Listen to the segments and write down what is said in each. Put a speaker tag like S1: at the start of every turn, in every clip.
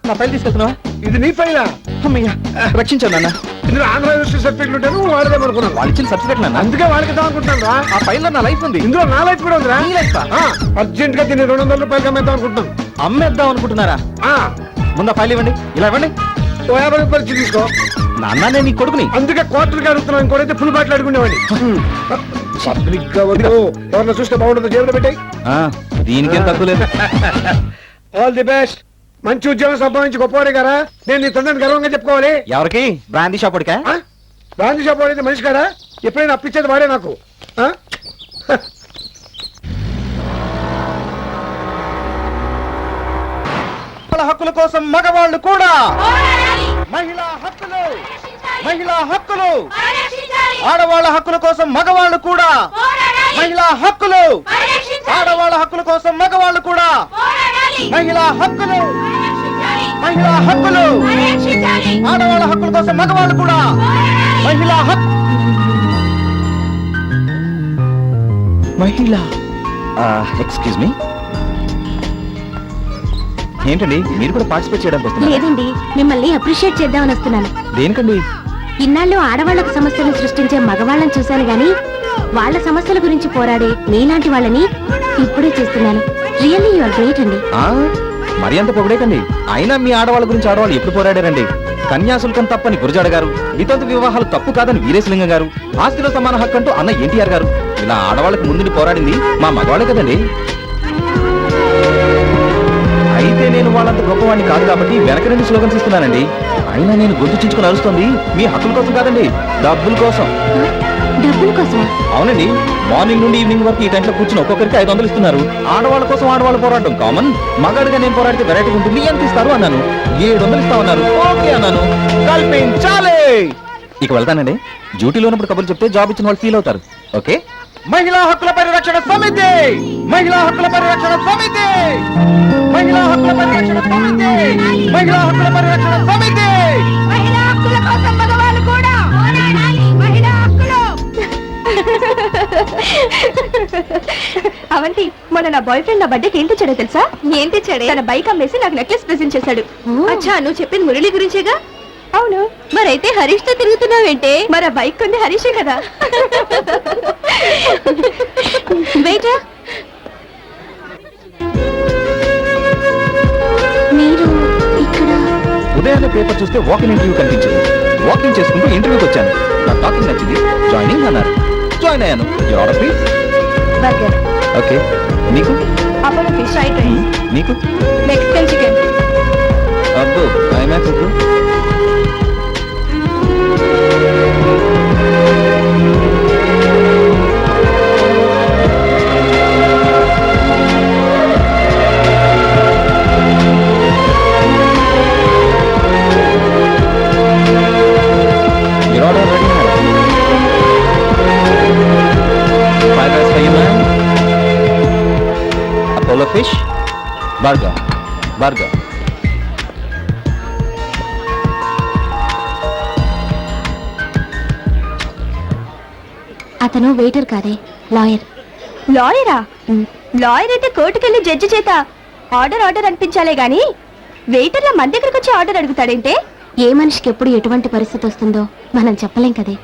S1: నా ఫైల్ తీసుకెళ్తున్నావా?
S2: ఇది నీ ఫైలా?
S1: అమ్మయ్యా, రక్షించాను నాన్న.
S2: ఇందులో ఆంధ్ర యూనివర్సిటీ సర్టిఫికెట్ ఉంటాను వాడదామనుకున్నాను.
S1: వాళ్ళు ఇచ్చిన సర్టిఫికెట్ నాన్న,
S2: అందుకే వాళ్ళకి ఇద్దాం అనుకుంటున్నాను రా.
S1: ఆ ఫైల్ లో నా లైఫ్ ఉంది.
S2: ఇందులో నా లైఫ్ కూడా ఉందిరా.
S1: నీ లైఫ్
S2: అర్జెంట్ గా దీన్ని 200 రూపాయలకి అమ్మేద్దాం అనుకుంటున్నాను.
S1: అమ్మేద్దాం అనుకుంటున్నారా? ముందు ఆ ఫైల్ ఇవ్వండి. ఇలా ఇవ్వండి.
S2: 50 రూపాయలు తీసుకో.
S1: నాన్న నేను నీ కొడుకుని.
S2: అందుకే క్వార్టర్కి అడుగుతున్నాను. ఇంకోటైతే ఫుల్ బాటిల్ అడుగునేవాడిని. పబ్లిక్ గా వద్దు. ఎవరన్నా చూస్తే బాగుంటుందో జేబులో పెట్టాయి.
S1: దీనికేం తక్కువ లేదు.
S2: All the best. మంచి ఉద్యోగం సంపాదించి గొప్పవాడే కదా. నేను నీ తండ్రిని గర్వంగా చెప్పుకోవాలి.
S1: ఎవరికి? బ్రాందీ షాప్ వాడికా?
S2: బ్రాందీ షాప్ వాడైతే మనిషి కదా. ఎప్పుడైనా అప్పించేది వాడే నాకు.
S1: హక్కుల కోసం మగవాళ్ళు కూడా. మహిళా హక్కులు, మహిళా హక్కులు, ఆడవాళ్ళ హక్కుల కోసం మగవాళ్ళు కూడా. మహిళా హక్కులు, ఆడవాళ్ళ హక్కుల కోసం మగవాళ్ళు కూడా. మహిళా హక్కులు, మహిళా హక్కులు, ఆడవాళ్ళ హక్కుల కోసం మగవాళ్ళు కూడా. మహిళా హక్కు. మహిళా ఎక్స్క్యూజ్ మీ, ఏంటండి మీరు కూడా పార్టిసిపేట్ చేయడానికి వస్తున్నారు?
S3: లేదండి, మిమ్మల్ని అప్రిషియేట్ చేద్దామని వస్తున్నాను.
S1: దేనికండి?
S3: ఇన్నాళ్ళు ఆడవాళ్లకు సమస్యలు సృష్టించే మగవాళ్ళని చూశాను గాని వాళ్ళ సమస్యల గురించి పోరాడే మీలాంటి వాళ్ళని ఇప్పుడే చూస్తున్నాను. రియల్లీ యు ఆర్ గ్రేట్ అండి.
S1: మరి అంత పొగడేకండి. అయినా మీ ఆడవాళ్ళ గురించి ఆడవాళ్ళు ఎప్పుడు పోరాడారండి? కన్యాశుల్కం తప్పని గురజాడ గారు, వితంతు వివాహాలు తప్పు కాదని వీరేశలింగం గారు, ఆస్తిలో సమాన హక్కు అంటూ అన్న ఎన్టీఆర్ గారు, ఇలా ఆడవాళ్ళకి ముందుని పోరాడింది మా మగవాళ్ళే కదండి. అయితే నేను వాళ్ళంత గొప్పవాడిని కాదు కాబట్టి వెనక నుండి స్లోగన్స్ ఇస్తున్నానండి. అయినా నేను గొంతు చించుకుని అరుస్తుంది మీ హక్కుల కోసం కాదండి, డబ్బుల కోసం.
S3: డబ్బుల కోసం?
S1: అవునండి. మార్నింగ్ నుండి ఈవినింగ్ వరకు ఈ టైంలో కూర్చుని ఒక్కొక్కరికి 500 ఇస్తున్నారు. ఆడవాళ్ళ కోసం ఆడవాళ్ళు పోరాటం కామన్. మగాడిగా నేను పోరాడితే వెరైటీ ఉంటుంది. ఎంత ఇస్తారు అన్నాను. 700 ఇస్తామన్నారు. ఓకే అన్నాను. కల్పించాలి. ఇక వెళ్తానండి. డ్యూటీలో ఉన్నప్పుడు కబుర్లు చెప్తే జాబ్ ఇచ్చిన వాళ్ళు ఫీల్ అవుతారు. ఓకే. మహిళా హక్కుల పరిరక్షణ సమితి, మహిళా హక్కుల పరిరక్షణ సమితి, మహిళా హక్కుల పరిరక్షణ సమితి, మహిళా హక్కుల పరిరక్షణ సమితి.
S3: మహిళా హక్కుల కోసం మగవాళ్ళు కూడా. మహిళా హక్కులు. అవంతి, మొన్న నా బాయ్ ఫ్రెండ్ నా బర్త్డేకి ఏం తెచ్చాడో తెలుసా? ఏం తెచ్చాడే? తన బైక్ అమ్మేసి నాకు నెక్లెస్ ప్రెజెంట్ చేశాడు. అచ్చా, నువ్వు చెప్పింది మురళి గురించేగా? అవును. మరైతే హరీష్ తో తిరుగుతున్నావేంటే? మరి ఆ బైక్ కొంది హరీషే కదా. మీరు ఇక్కడ
S1: ఉదయాన్నే పేపర్ చూస్తే వాకింగ్ ఇంటర్వ్యూ కనిపించింది. వాకింగ్ చేసుకుంటూ ఇంటర్వ్యూకి వచ్చాను. నా టాకింగ్ నచ్చింది. జాయినింగ్ అన్నారు. జాయిన్ అయ్యాను. Your order please.
S3: Burger.
S1: Okay. నీకు?
S3: Apollo fish fried rice.
S1: నీకు?
S3: Mexican chicken.
S1: అబ్బో, ఐమాక్స్ వద్దు. Apollo fish, burger, burger.
S3: అతను వెయిటర్ కాదే, లాయర్. లాయరా? లాయర్ అయితే కోర్టుకెళ్ళి జడ్జి చేత ఆర్డర్ ఆర్డర్ అనిపించాలే గాని వెయిటర్ల మన దగ్గరకు వచ్చి ఆర్డర్ అడుగుతాడంటే? ఏ మనిషికి ఎప్పుడు ఎటువంటి పరిస్థితి వస్తుందో మనం చెప్పలేం కదే.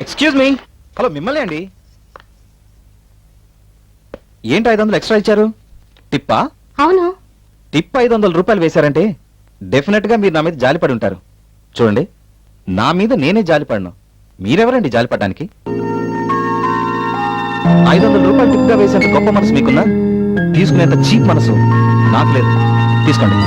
S1: Excuse me. హలో, మిమ్మల్ని అండి. ఏంటి 500 ఎక్స్ట్రా ఇచ్చారు? టిప్పా?
S3: అవును.
S1: టిప్ 500 రూపాయలు వేశారంటే డెఫినెట్ గా మీరు నా మీద జాలిపడి ఉంటారు. చూడండి, నా మీద నేనే జాలిపడను. మీరెవరండి జాలిపడడానికి? 500 రూపాయలు టిప్ గా వేసేంత గొప్ప మనసు మీకున్నా, తీసుకునేంత చీప్ మనసు నాకు లేదు. తీసుకోండి.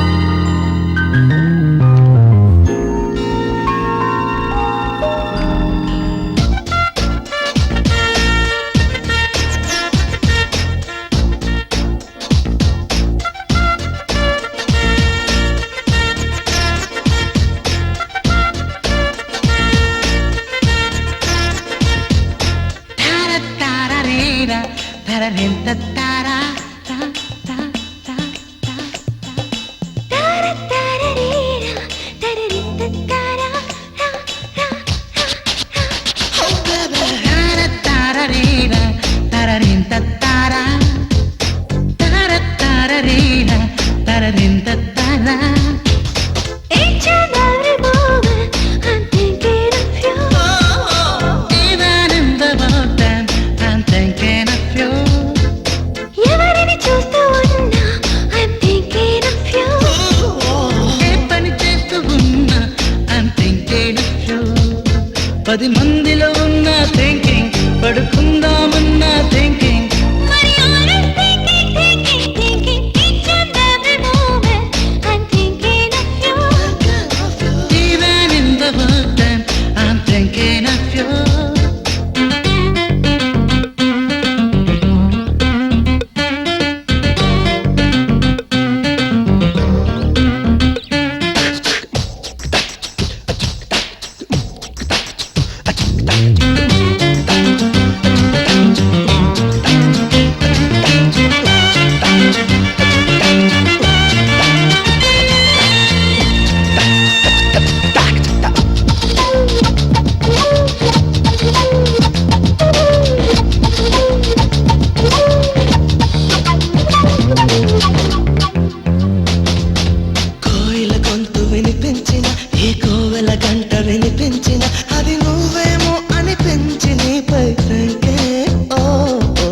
S4: 10 మందిలో ఉన్న థింకింగ్ పడుకుందామన్న thinking Even in the work time I'm thinking of you. కోయిల గొంతు వినిపించిన ఏ కోవెల గంట వినిపించిన అది నువ్వేమో అనిపించి నీపై తంకే ఓ ఓ.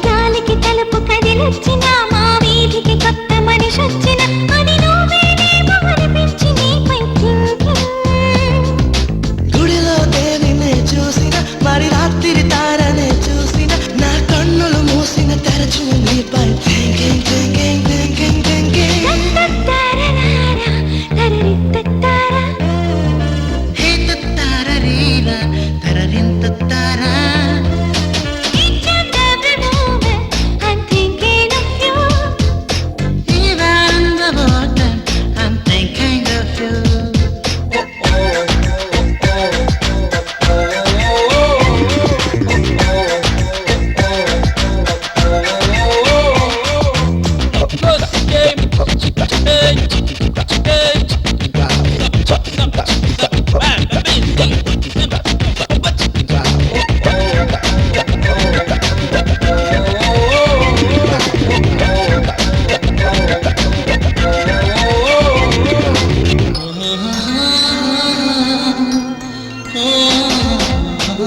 S3: గాలికి తలుపు కదిలొచ్చిన మా వీధికి కొత్త మనిషి వచ్చిన అది నువ్వేనేమో అనిపించి నీపై థింకింగ్.
S4: గుడిలో దేవినే చూసిన మరి రాత్రి తారనే చూసిన నా కన్నులు మూసిన తెరచిన నీపై thinking thinking thinking thinking hey తత్తరరీరా తరరింత తారా Even in the water I'm thinking of you.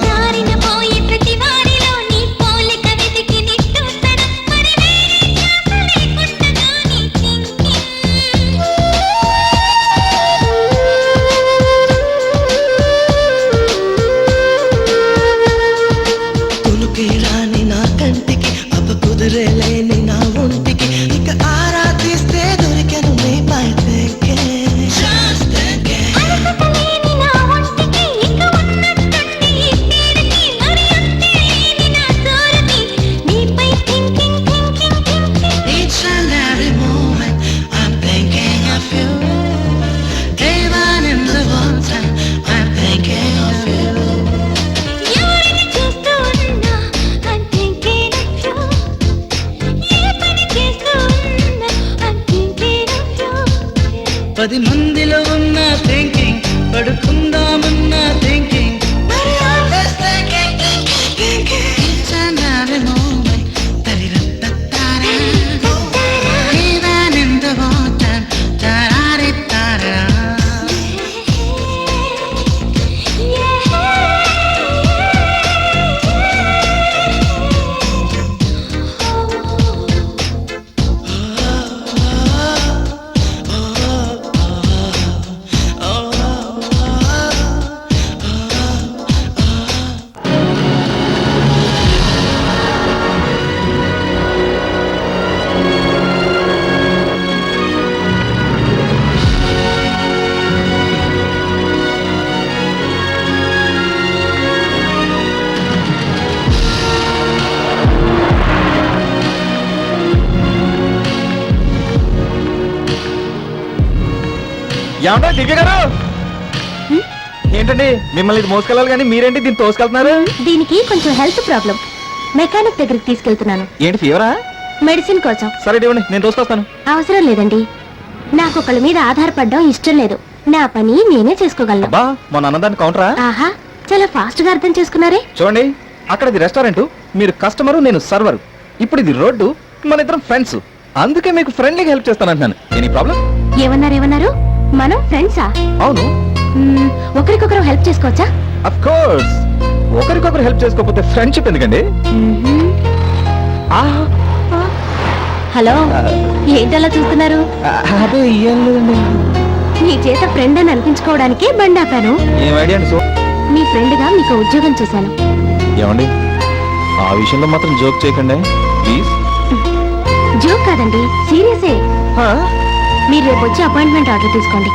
S3: దారిన పోయే ప్రతి వారిలో నీ పోలిక వెతికి నిట్టూర్చడం మరి వేరే ధ్యాస లేకుండా నీ థింకింగ్.
S4: కునుకే రాని నా కంటికి అప్ప కుదిరే లేని నా ఒంటికి ఇక ఆరాధిస్తే దొరికెను నీపై థింకింగ్ జస్ట్ థింకింగ్
S3: అలసటలేని నా ఒంటికి ఇక ఉన్నట్టుండి ఈ తీరికి మరి అంతే లేని నా తోరకి నీపై thinking thinking thinking.
S4: Each and every moment I'm thinking of you. Even in the water I'm thinking of you.
S3: ఎవరిని చూస్తూ ఉన్నా I'm thinking of you. ఏ పని చేస్తూ ఉన్నా I'm thinking of you.
S4: 10 మందిలో ఉన్న థింకింగ్ పడుకుందామన్న థింకింగ్ మరి always thinking thinking thinking each and every moment తరిరత్తతారా even in the water తరారితారా
S1: ఏమంటా దివ్య గారు ఏంటండి మిమ్మల్ని ఇది మోసుకెళ్ళాలి కానీ మీరేంటి దీన్ని తోసుకెళ్తున్నారు?
S3: దీనికి కొంచెం హెల్త్ ప్రాబ్లం, మెకానిక్ దగ్గరికి తీసుకెళ్తున్నాను.
S1: ఏంటి ఫీవరా?
S3: మెడిసిన్ కోసం.
S1: సరే ఇవ్వండి, నేను తోసుకొస్తాను.
S3: అవసరం లేదండి, నాకు ఒకళ్ళ మీద ఆధారపడడం ఇష్టం లేదు. నా పని నేనే చేసుకోగలను.
S1: అబ్బా మొన్న అన్నదాన్ని కౌంటరా?
S3: ఆహా, చాలా ఫాస్ట్ గా అర్థం చేసుకున్నారే.
S1: చూడండి, అక్కడ ఇది రెస్టారెంట్, మీరు కస్టమరు, నేను సర్వర్. ఇప్పుడు ఇది రోడ్డు, మన ఇద్దరం ఫ్రెండ్స్. అందుకే మీకు ఫ్రెండ్లీగా హెల్ప్ చేస్తానంటున్నాను. Any problem?
S3: ఏమన్నారు? మనం ఫ్రెండ్సా?
S1: అవును.
S3: ఒకరికొకరు హెల్ప్ చేసుకోవచ్చా?
S1: Of course. ఒకరికొకరు హెల్ప్ చేసుకోకపోతే ఫ్రెండ్షిప్ ఎందుకండి?
S3: హలో ఏంటలా చూస్తున్నారు?
S1: అదే ఏం లేదండి.
S3: మీ చేత ఫ్రెండ్ అని అనిపించుకోవడానికి బండి ఆపాను.
S1: ఏం ఐడియా అండి? సో
S3: మీ ఫ్రెండ్ గా మీకు ఉద్యోగం చేశాను.
S1: ఏమండి ఆ విషయంలో మాత్రం జోక్ చేయకండి ప్లీజ్.
S3: జోక్ కాదండి, సీరియసే. మీరు రేపు వచ్చి అపాయింట్మెంట్ ఆర్డర్ తీసుకోండి.